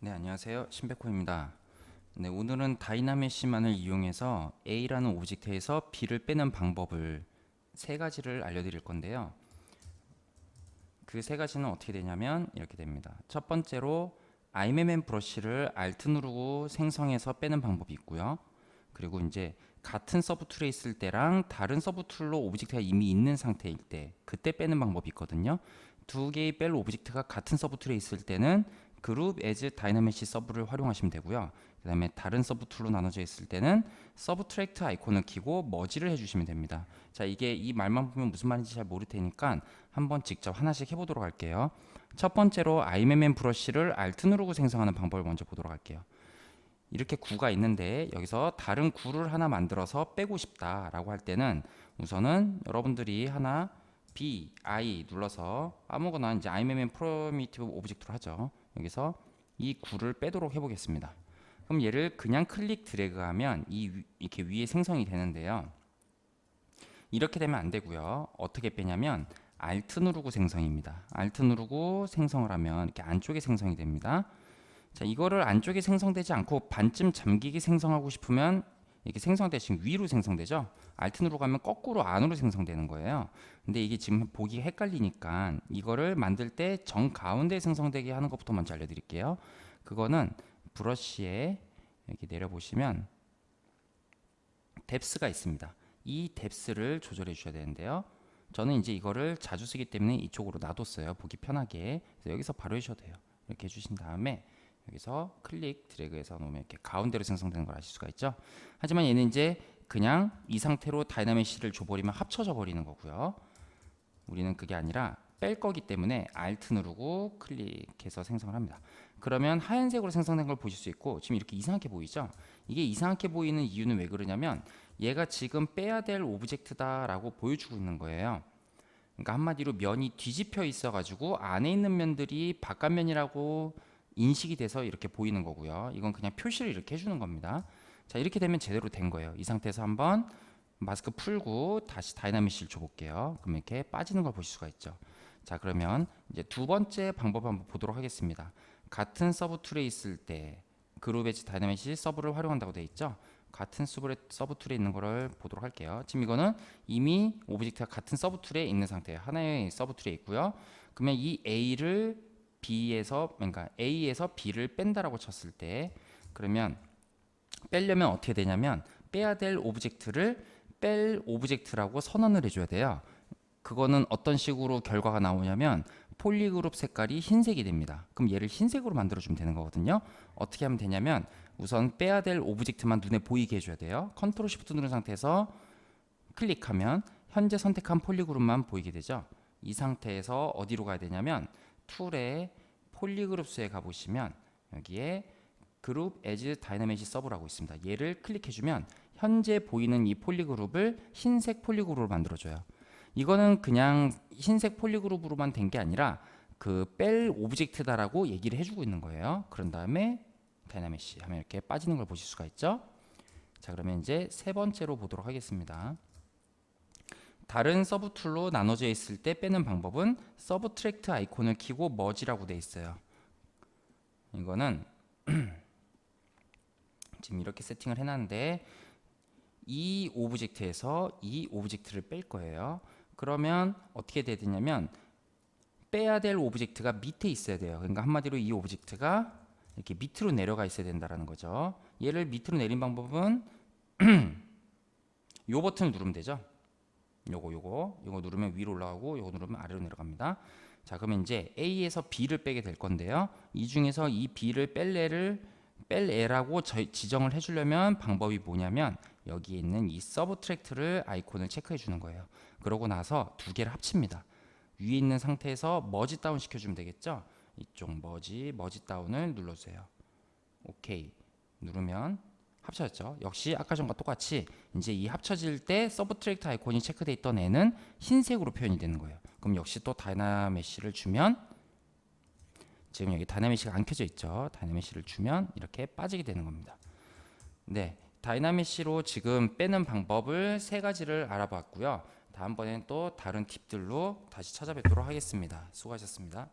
네, 안녕하세요. 신백호입니다. 네, 오늘은 다이나메시만을 이용해서 A라는 오브젝트에서 B를 빼는 방법을 세 가지를 알려드릴 건데요. 그 세 가지는 어떻게 되냐면 이렇게 됩니다. 첫 번째로 IMMM 브러쉬를 Alt 누르고 생성해서 빼는 방법이 있고요. 그리고 이제 같은 서브 툴에 있을 때랑 다른 서브 툴로 오브젝트가 이미 있는 상태일 때 그때 빼는 방법이 있거든요. 두 개의 뺄 오브젝트가 같은 서브 툴에 있을 때는 그룹 as 다이나메시 서브를 활용하시면 되고요. 그 다음에 다른 서브 툴로 나눠져 있을 때는 서브트랙트 아이콘을 키고 머지를 해주시면 됩니다. 자, 이게 이 말만 보면 무슨 말인지 잘 모를 테니까 한번 직접 하나씩 해보도록 할게요. 첫 번째로 IMMM 브러쉬를 Alt 누르고 생성하는 방법을 먼저 보도록 할게요. 이렇게 구가 있는데 여기서 다른 구를 하나 만들어서 빼고 싶다라고 할 때는 우선은 여러분들이 하나 B, I 눌러서 아무거나 이제 IMMM 프리미티브 오브젝트로 하죠. 여기서 이 구를 빼도록 해보겠습니다. 그럼 얘를 그냥 클릭 드래그하면 이렇게 위에 생성이 되는데요. 이렇게 되면 안 되고요. 어떻게 빼냐면 Alt 누르고 생성입니다. Alt 누르고 생성을 하면 이렇게 안쪽에 생성이 됩니다. 자, 이거를 안쪽에 생성되지 않고 반쯤 잠기게 생성하고 싶으면 이렇게 생성될 때 지금 위로 생성되죠. Alt 누르고 가면 거꾸로 안으로 생성되는 거예요. 근데 이게 지금 보기 헷갈리니까 이거를 만들 때 정 가운데 생성되게 하는 것부터 먼저 알려드릴게요. 그거는 브러쉬에 여기 내려보시면 뎁스가 있습니다. 이 뎁스를 조절해 주셔야 되는데요. 저는 이제 이거를 자주 쓰기 때문에 이쪽으로 놔뒀어요. 보기 편하게. 그래서 여기서 바로 해주셔도 돼요. 이렇게 해주신 다음에 여기서 클릭 드래그해서 놓으면 이렇게 가운데로 생성되는 걸 아실 수가 있죠. 하지만 얘는 이제 그냥 이 상태로 다이나메시를 줘버리면 합쳐져 버리는 거고요. 우리는 그게 아니라 뺄 거기 때문에 Alt 누르고 클릭해서 생성을 합니다. 그러면 하얀색으로 생성된 걸 보실 수 있고 지금 이렇게 이상하게 보이죠. 이게 이상하게 보이는 이유는 왜 그러냐면 얘가 지금 빼야 될 오브젝트다 라고 보여주고 있는 거예요. 그러니까 한마디로 면이 뒤집혀 있어 가지고 안에 있는 면들이 바깥면이라고 인식이 돼서 이렇게 보이는 거고요. 이건 그냥 표시를 이렇게 해주는 겁니다. 자, 이렇게 되면 제대로 된 거예요. 이 상태에서 한번 마스크 풀고 다시 다이나믹시를 줘볼게요. 그러면 이렇게 빠지는 걸 보실 수가 있죠. 자, 그러면 이제 두 번째 방법 한번 보도록 하겠습니다. 같은 서브 툴에 있을 때 그룹 엣지 다이나믹시 서브를 활용한다고 되어 있죠. 같은 서브 툴에 있는 거를 보도록 할게요. 지금 이거는 이미 오브젝트가 같은 서브 툴에 있는 상태예요. 하나의 서브 툴에 있고요. 그러면 이 A를 B에서 그러니까 A에서 B를 뺀다라고 쳤을 때 그러면 빼려면 어떻게 되냐면 빼야 될 오브젝트를 뺄 오브젝트라고 선언을 해줘야 돼요. 그거는 어떤 식으로 결과가 나오냐면 폴리그룹 색깔이 흰색이 됩니다. 그럼 얘를 흰색으로 만들어주면 되는 거거든요. 어떻게 하면 되냐면 우선 빼야 될 오브젝트만 눈에 보이게 해줘야 돼요. 컨트롤 시프트 누른 상태에서 클릭하면 현재 선택한 폴리그룹만 보이게 되죠. 이 상태에서 어디로 가야 되냐면 툴에 폴리그룹스에 가보시면 여기에 그룹 as 다이나믹시 서브라고 있습니다. 얘를 클릭해주면 현재 보이는 이 폴리그룹을 흰색 폴리그룹으로 만들어줘요. 이거는 그냥 흰색 폴리그룹으로만 된 게 아니라 그 뺄 오브젝트다라고 얘기를 해주고 있는 거예요. 그런 다음에 다이나믹시 하면 이렇게 빠지는 걸 보실 수가 있죠. 자, 그러면 이제 세 번째로 보도록 하겠습니다. 다른 서브 툴로 나눠져 있을 때 빼는 방법은 서브트랙트 아이콘을 키고 머지라고 되어 있어요. 이거는 지금 이렇게 세팅을 해놨는데 이 오브젝트에서 이 오브젝트를 뺄 거예요. 그러면 어떻게 돼야 되냐면 빼야 될 오브젝트가 밑에 있어야 돼요. 그러니까 한마디로 이 오브젝트가 이렇게 밑으로 내려가 있어야 된다는 거죠. 얘를 밑으로 내린 방법은 요 버튼을 누르면 되죠. 요거 누르면 위로 올라가고 요거 누르면 아래로 내려갑니다. 자, 그러면 이제 A에서 B를 빼게 될 건데요. 이 중에서 이 B를 뺄 애라고 지정을 해주려면 방법이 뭐냐면 여기에 있는 이 서브트랙트를 아이콘을 체크해 주는 거예요. 그러고 나서 두 개를 합칩니다. 위에 있는 상태에서 머지 다운 시켜주면 되겠죠. 이쪽 머지 다운을 눌러주세요. 오케이 누르면 합쳐졌죠. 역시 아까 전과 똑같이 이제 이 합쳐질 때 서브트랙트 아이콘이 체크되어 있던 애는 흰색으로 표현이 되는 거예요. 그럼 역시 또 다이나메시를 주면 지금 여기 다이나메시가 안 켜져 있죠. 다이나메시를 주면 이렇게 빠지게 되는 겁니다. 네, 다이나메시로 지금 빼는 방법을 세 가지를 알아봤고요. 다음번엔 또 다른 팁들로 다시 찾아뵙도록 하겠습니다. 수고하셨습니다.